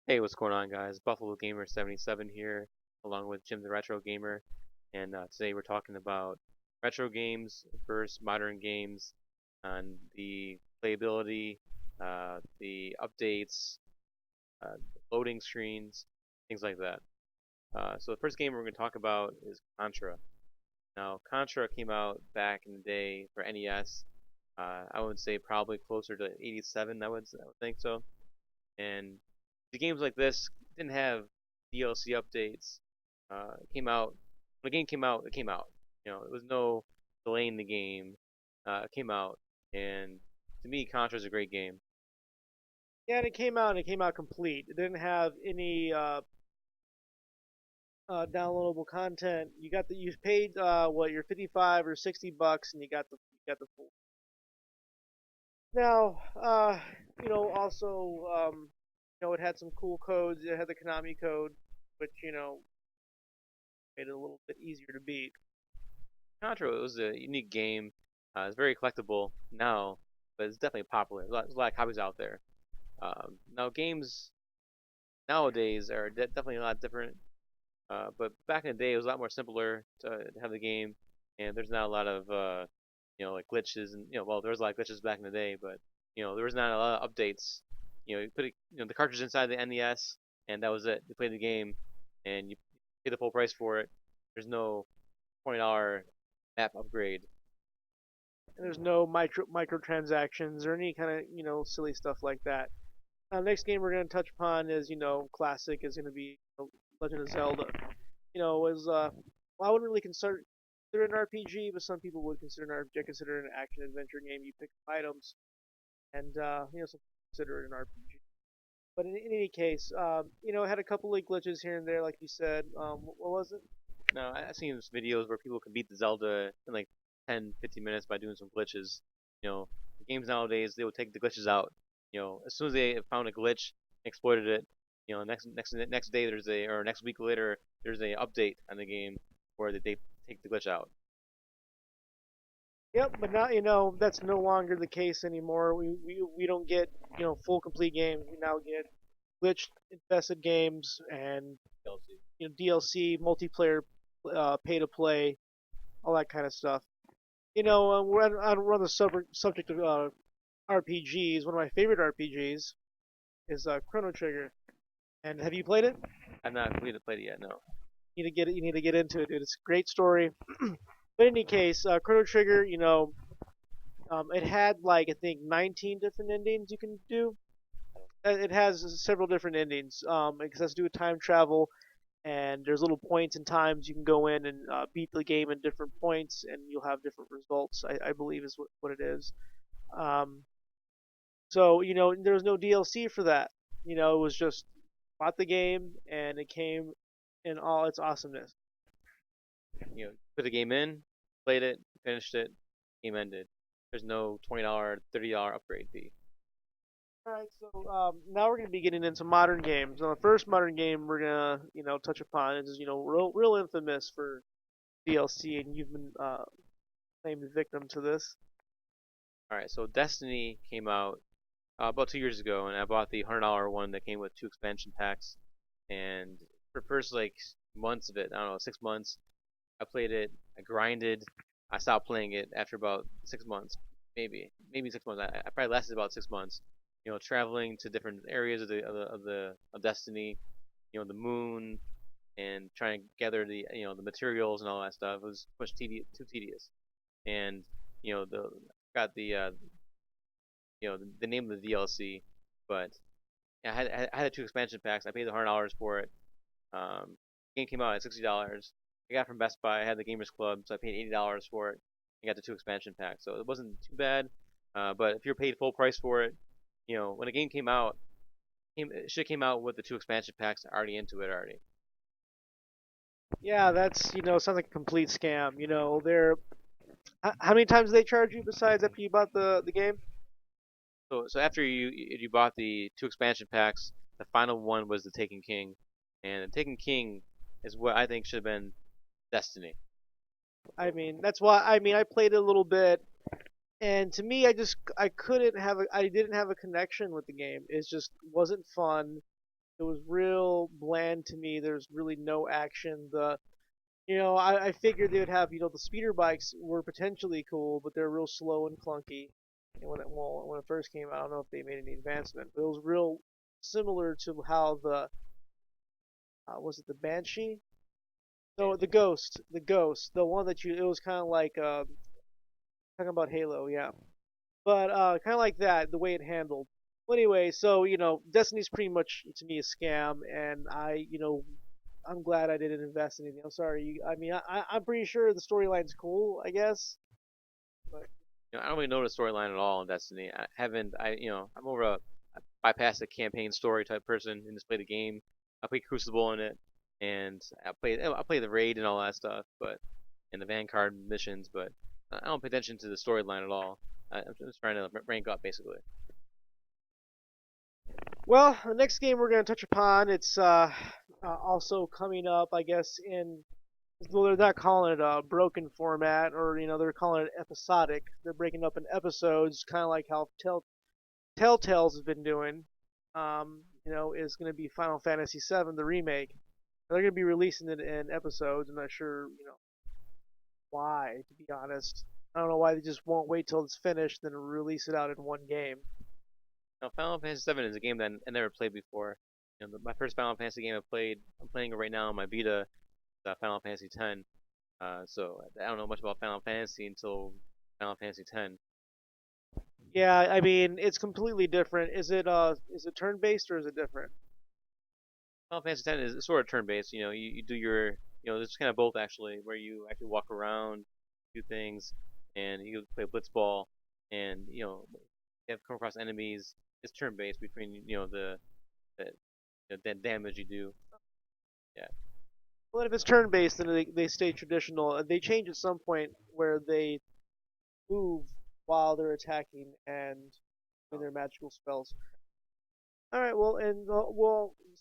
Hey, what's going on, guys? Buffalo Gamer 77 here, along with Jim the Retro Gamer, and today we're talking about retro games versus modern games, and the playability, the updates, loading screens, things like that. So the first game we're going to talk about is Contra. Now, Contra came out back in the day for NES. I would say probably closer to '87. I would think so. And the games like this didn't have DLC updates. It came out when the game came out. It came out. There was no delaying the game. It came out, and to me, Contra is a great game. Yeah, and it came out complete. It didn't have any downloadable content. You paid what your 55 or $60, and you got the full. Now, also, it had some cool codes. It had the Konami code, which made it a little bit easier to beat. Contra was a unique game. It's very collectible now, but it's definitely popular. There's a lot of copies out there. Now games nowadays are definitely a lot different. But back in the day, it was a lot more simpler to have the game, and there's not a lot of like glitches and well, there was a lot of glitches back in the day, but there was not a lot of updates. You put the cartridge inside the NES, and that was it. You played the game, and you pay the full price for it. There's no $20 map upgrade. And there's no microtransactions or any kind of silly stuff like that. Next game we're going to touch upon is classic is going to be Legend of Zelda. Was well, I wouldn't really consider it an RPG, but some people would consider it an action adventure game. You pick up items, and some people consider it an RPG. But in any case, it had a couple of glitches here and there, like you said. What was it? No, I've seen videos where people can beat the Zelda in like 10, 15 minutes by doing some glitches. The games nowadays they will take the glitches out. As soon as they found a glitch, exploited it. Next day or next week later there's a update on the game where they take the glitch out. Yep, but now that's no longer the case anymore. We don't get full complete games. We now get glitch infested games and DLC. DLC, multiplayer, pay to play, all that kind of stuff. We're on the subject of RPGs. One of my favorite RPGs is Chrono Trigger. And have you played it? I've not completed played it yet. No. You need to get it. You need to get into it, dude. It's a great story. But in any case, Chrono Trigger, it had like I think 19 different endings you can do. It has several different endings. It has to do with time travel, and there's little points and times you can go in and beat the game in different points, and you'll have different results. I believe is what it is. Um, so there was no DLC for that. It was just bought the game, and it came in all its awesomeness. Put the game in, played it, finished it, game ended. There's no $20, $30 upgrade fee. All right, so now we're going to be getting into modern games. Now, the first modern game we're gonna, touch upon is, real infamous for DLC, and you've been named victim to this. All right, so Destiny came out about 2 years ago, and I bought the $100 one that came with two expansion packs. And for the first like months of it, I don't know, 6 months, I played it. I grinded. I stopped playing it after about 6 months, maybe 6 months. I probably lasted about 6 months. Traveling to different areas of Destiny. The moon and trying to gather the materials and all that stuff. It was much too tedious. And the got the name of the DLC, but I had the two expansion packs. I paid the $100 for it. The game came out at $60. I got it from Best Buy. I had the Gamers Club, so I paid $80 for it. I got the two expansion packs, so it wasn't too bad. But if you're paid full price for it, when the game came out, it should have came out with the two expansion packs already into it already. Yeah, that's sounds like a complete scam. They're how many times do they charge you besides after you bought the game? So after you bought the two expansion packs, the final one was the Taken King, and the Taken King is what I think should have been Destiny. I mean, that's why I played it a little bit, and to me, I didn't have a connection with the game. It just wasn't fun. It was real bland to me. There's really no action. I figured they would have, the speeder bikes were potentially cool, but they're real slow and clunky. And when it first came out, I don't know if they made any advancement, but it was real similar to how was it the Banshee? No, the ghost, the one that it was kind of like talking about Halo, yeah. But kind of like that, the way it handled. Well, anyway, so Destiny's pretty much to me a scam, and I'm glad I didn't invest in anything. I'm sorry. I mean, I'm pretty sure the storyline's cool, I guess. But I don't really know the storyline at all in Destiny. I haven't. I'm more of a bypass the campaign story type person and just play the game. I play Crucible in it, and I play the raid and all that stuff, but and the Vanguard missions, but I don't pay attention to the storyline at all. I'm just trying to rank up basically. well, the next game we're gonna touch upon, it's also coming up, I guess, in well, they're not calling it a broken format, or they're calling it episodic. They're breaking up in episodes, kind of like how Telltale's has been doing. Is going to be Final Fantasy VII, the remake. They're going to be releasing it in episodes. I'm not sure, why, to be honest. I don't know why they just won't wait till it's finished, then release it out in one game. Now, Final Fantasy VII is a game that I never played before. My first Final Fantasy game I played, I'm playing it right now on my Vita, Final Fantasy X. So I don't know much about Final Fantasy until Final Fantasy X. Yeah, I mean, it's completely different. Is it turn-based or is it different? Final Fantasy X is sort of turn-based. You do your, it's kind of both actually, where you actually walk around, do things, and you play blitzball, and you have come across enemies. It's turn-based between the, the damage you do. Yeah. Well, if it's turn-based, then they stay traditional. They change at some point where they move while they're attacking and doing their magical spells. All right, well, and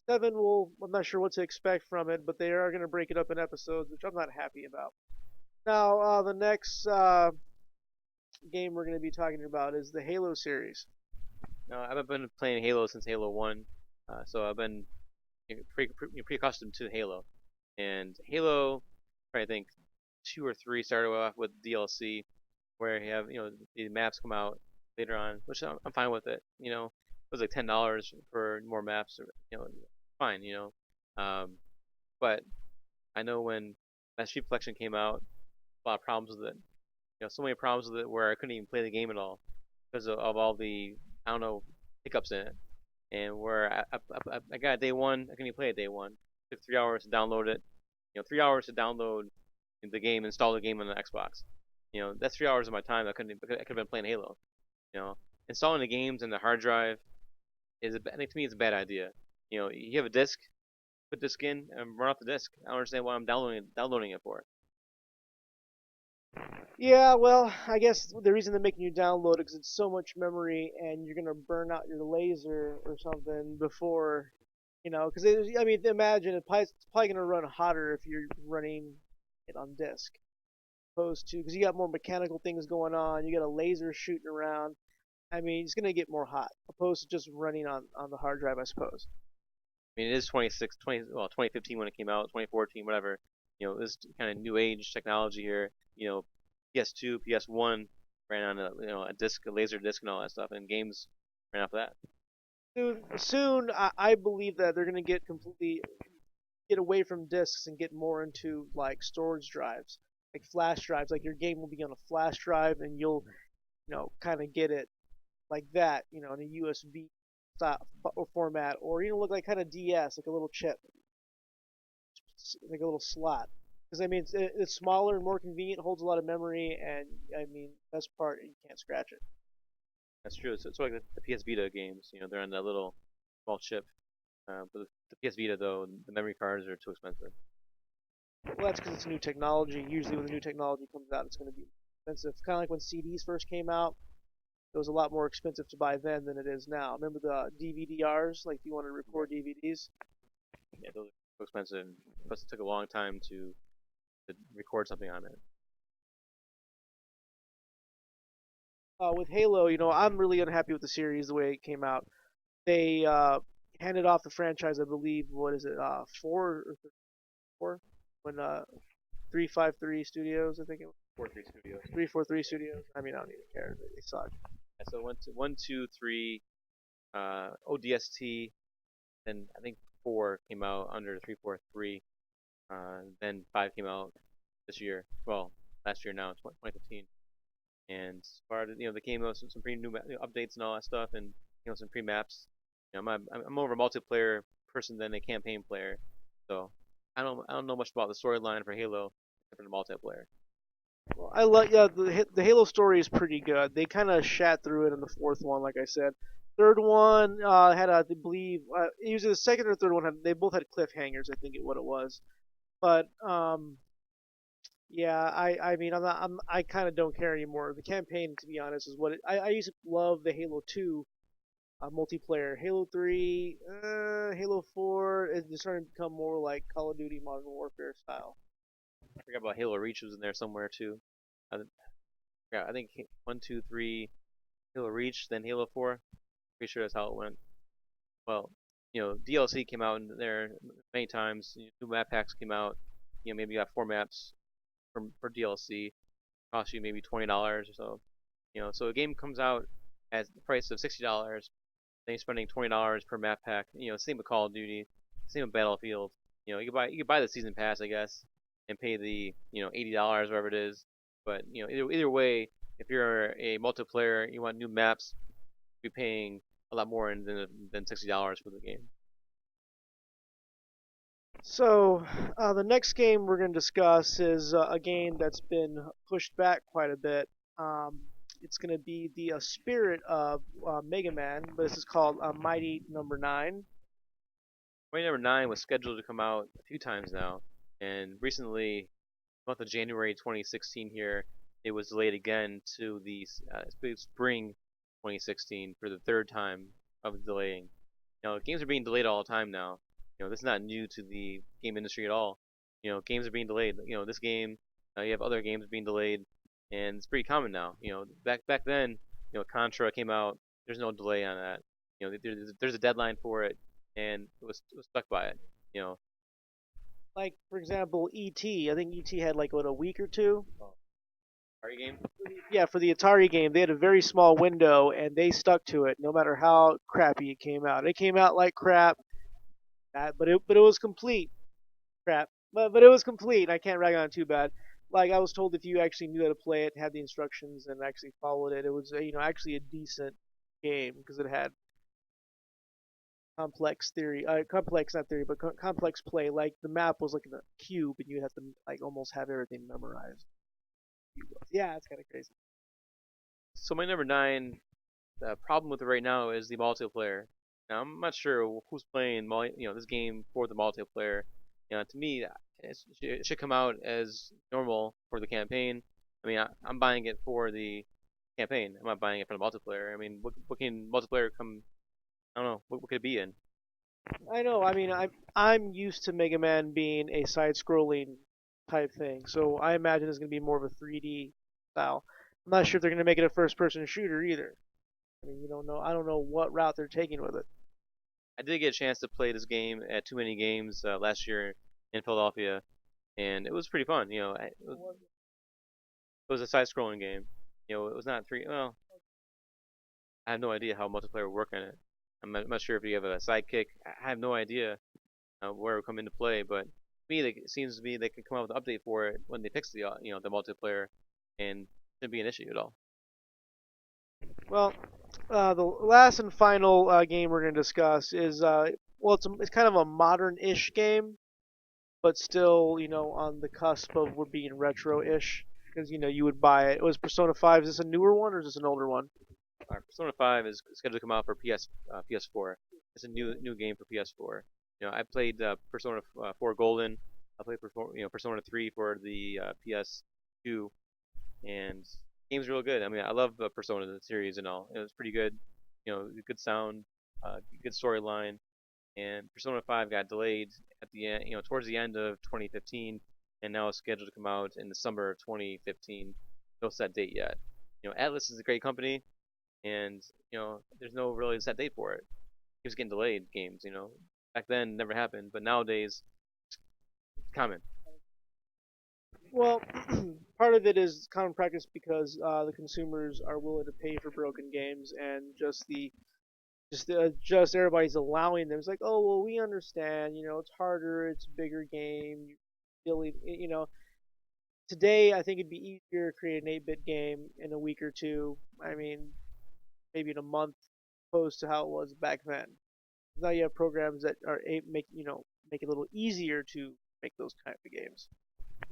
seven will. I'm not sure what to expect from it, but they are going to break it up in episodes, which I'm not happy about. Now, the next game we're going to be talking about is the Halo series. No, I've been playing Halo since Halo One, so I've been pretty accustomed to Halo. And Halo, I think two or three started off with DLC, where you have the maps come out later on, which I'm fine with it. It was like $10 for more maps, or fine. But I know when Master Chief Collection came out, a lot of problems with it. So many problems with it where I couldn't even play the game at all because of all the I don't know hiccups in it. And where I got it day one, I couldn't even play it day one. It took 3 hours to download it. 3 hours to download the game, install the game on the Xbox. That's 3 hours of my time. I could have been playing Halo. You know, Installing the games in the hard drive I think to me it's a bad idea. You have a disc, put disc in and run off the disc. I don't understand why I'm downloading it for. Yeah, well, I guess the reason they're making you download it is it's so much memory, and you're gonna burn out your laser or something before, because I mean, imagine it's probably gonna run hotter if you're running it on disk, opposed to because you got more mechanical things going on, you got a laser shooting around. I mean, it's gonna get more hot opposed to just running on the hard drive, I suppose. I mean, it is 2015 when it came out, 2014, whatever. This kind of new age technology here. PS2, PS1 ran on a disc, a laser disc, and all that stuff, and games ran off of that. Soon, I believe that they're gonna get away from disks and get more into like storage drives, like flash drives. Like your game will be on a flash drive, and you'll kind of get it like that, in a USB style format, or look like kind of DS, like a little chip, like a little slot. Because I mean, it's smaller and more convenient, holds a lot of memory, and I mean, best part, you can't scratch it. That's true. It's like the PS Vita games. They're on that little small chip. But the PS Vita though, the memory cards are too expensive. Well, that's because it's new technology. Usually, when the new technology comes out, it's going to be expensive. Kind of like when CDs first came out, it was a lot more expensive to buy then than it is now. Remember the DVD-Rs? Like, if you want to record DVDs? Yeah, those are too expensive. Plus, it took a long time to record something on it. With Halo, I'm really unhappy with the series the way it came out. They handed off the franchise, I believe. What is it? Four or four? When 353 Studios, I think it was 4-3 Studios. 343 Studios. I mean, I don't even care. They suck. Yeah, so one, two, three, ODST. Then I think 4 came out under 343. Then 5 came out this year. Well, last year now, 2015. And as far as the game was some pretty new updates and all that stuff, and some pre maps. I'm more of a multiplayer person than a campaign player, so I don't know much about the storyline for Halo except for the multiplayer. Well, I like yeah the Halo story is pretty good. They kind of shat through it in the fourth one, like I said. Third one had I believe usually the second or third one they both had cliffhangers. I think what it was, but yeah, I mean I kind of don't care anymore. The campaign, to be honest, is what I used to love the Halo 2 multiplayer. Halo 3, Halo 4 is starting to become more like Call of Duty Modern Warfare style. I forgot about Halo Reach was in there somewhere too. I, yeah, I think 1, 2, 3 Halo Reach, then Halo 4. Pretty sure that's how it went. Well, DLC came out in there many times. New map packs came out. Maybe you got 4 maps for DLC. Cost you maybe $20 or so. So a game comes out at the price of $60. Then you're spending $20 per map pack. Same with Call of Duty, same with Battlefield. You could buy the season pass, I guess, and pay the $80 whatever it is. But either way, if you're a multiplayer, you want new maps, you're paying a lot more than $60 for the game. So, the next game we're going to discuss is a game that's been pushed back quite a bit. Um, it's going to be the spirit of Mega Man, but this is called Mighty Number 9. Mighty Number 9 was scheduled to come out a few times now, and recently, month of January 2016 here, it was delayed again to the spring 2016 for the third time of delaying. Games are being delayed all the time now. This is not new to the game industry at all. Games are being delayed. This game, you have other games being delayed, and it's pretty common now. Back then, Contra came out. There's no delay on that. There's a deadline for it, and it was stuck by it. You know, Like, for example, E.T. I think E.T. had like, what, a week or two? Party game. Yeah, for the Atari game, they had a very small window, and they stuck to it no matter how crappy it came out. It came out like crap, but it was complete crap. But it was complete. I can't rag on it too bad. Like I was told, if you actually knew how to play it, had the instructions, and actually followed it, it was actually a decent game because it had complex theory, complex not theory, but complex play. Like the map was like a cube, and you had to like almost have everything memorized. Yeah, it's kind of crazy. So my number 9, the problem with it right now is the multiplayer. Now I'm not sure who's playing this game for the multiplayer. To me, it should come out as normal for the campaign. I mean, I'm buying it for the campaign. I'm not buying it for the multiplayer. I mean, what can multiplayer come? I don't know. What could it be in? I know. I mean, I'm used to Mega Man being a side-scrolling type thing, so I imagine it's going to be more of a 3D style. I'm not sure if they're going to make it a first-person shooter either. I mean, you don't know. I don't know what route they're taking with it. I did get a chance to play this game at Too Many Games last year in Philadelphia, and it was pretty fun. It was a side-scrolling game. It was not three. Well, I have no idea how multiplayer would work on it. I'm not sure if you have a sidekick. I have no idea where it would come into play. But to me, it seems to me they can come up with an update for it when they fix the multiplayer, and it shouldn't be an issue at all. Well, the last and final game we're going to discuss is well, it's kind of a modern-ish game, but still, on the cusp of we're being retro-ish because you would buy it. It was Persona 5. Is this a newer one or is this an older one? Persona 5 is scheduled to come out for PS4. It's a new game for PS4. I played Persona 4 Golden. I played Persona 3 for the PS2, and the game's real good. I mean, I love Persona the series and all. It was pretty good. Good sound, good storyline, and Persona 5 got delayed at the end, towards the end of 2015, and now it's scheduled to come out in the summer of 2015. No set date yet. Atlas is a great company, and there's no really set date for it. just getting delayed games. Back then never happened, but nowadays it's common. Well, part of it is common practice because the consumers are willing to pay for broken games, and just everybody's allowing them. It's like, oh well, we understand. It's harder. It's a bigger game. Today I think it'd be easier to create an 8-bit game in a week or two. I mean, maybe in a month, opposed to how it was back then. Now you have programs that are make it a little easier to make those kind of games.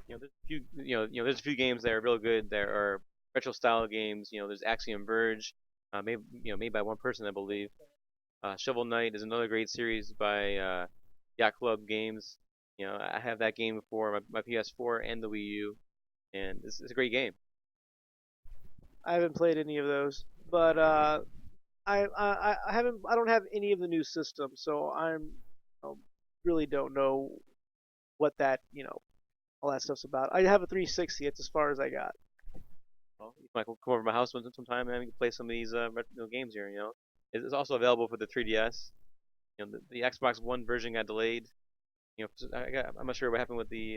There's a few games that are real good. There are retro style games. There's Axiom Verge, made by one person, I believe. Shovel Knight is another great series by Yacht Club Games. I have that game for my PS4 and the Wii U, and it's a great game. I haven't played any of those, but I haven't. I don't have any of the new systems, so really don't know what that all that stuff's about. I have a 360. It's as far as I got. Well, you might come over to my house sometime and we can play some of these games here. It's also available for the 3DS. The Xbox One version got delayed. I'm not sure what happened with the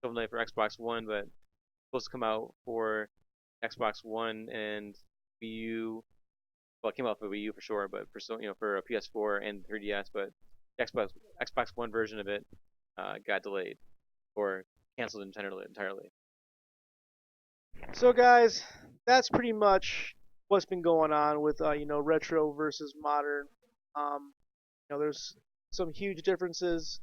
Shovel Knight for Xbox One, but it's supposed to come out for Xbox One and Wii U. Well, it came out for Wii U for sure, but for a PS4 and 3DS, but the Xbox One version of it got delayed or canceled entirely. So guys, that's pretty much what's been going on with retro versus modern. There's some huge differences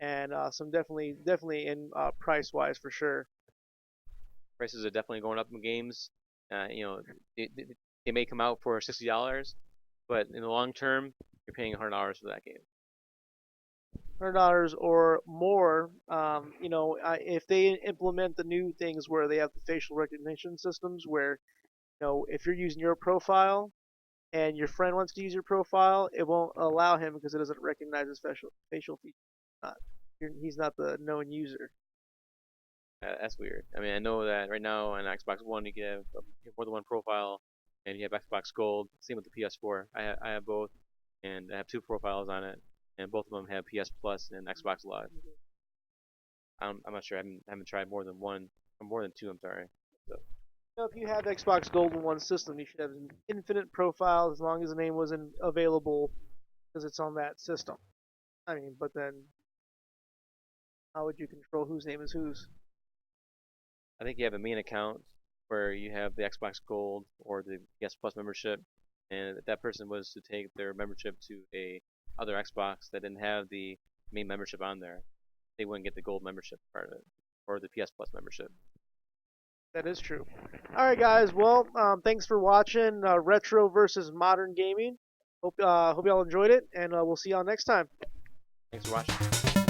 and some definitely in price wise for sure. Prices are definitely going up in games. They, they, they may come out for $60, but in the long term, you're paying $100 for that game. $100 or more. If they implement the new things where they have the facial recognition systems, where if you're using your profile and your friend wants to use your profile, it won't allow him because it doesn't recognize his facial features. Not, he's not the known user. That's weird. I mean, I know that right now on Xbox One you can have more than one profile, and you have Xbox Gold. Same with the PS4. I have both, and I have two profiles on it, and both of them have PS Plus and Xbox Live. I'm not sure. I haven't tried more than one, or more than two. I'm sorry. So If you have Xbox Gold in one system, you should have an infinite profile as long as the name wasn't available because it's on that system. I mean, but then how would you control whose name is whose? I think you have a main account where you have the Xbox Gold or the PS Plus membership, and if that person was to take their membership to a other Xbox that didn't have the main membership on there, they wouldn't get the Gold membership part of it or the PS Plus membership. That is true. All right, guys. Well, thanks for watching retro versus modern gaming. Hope y'all enjoyed it, and we'll see y'all next time. Thanks for watching.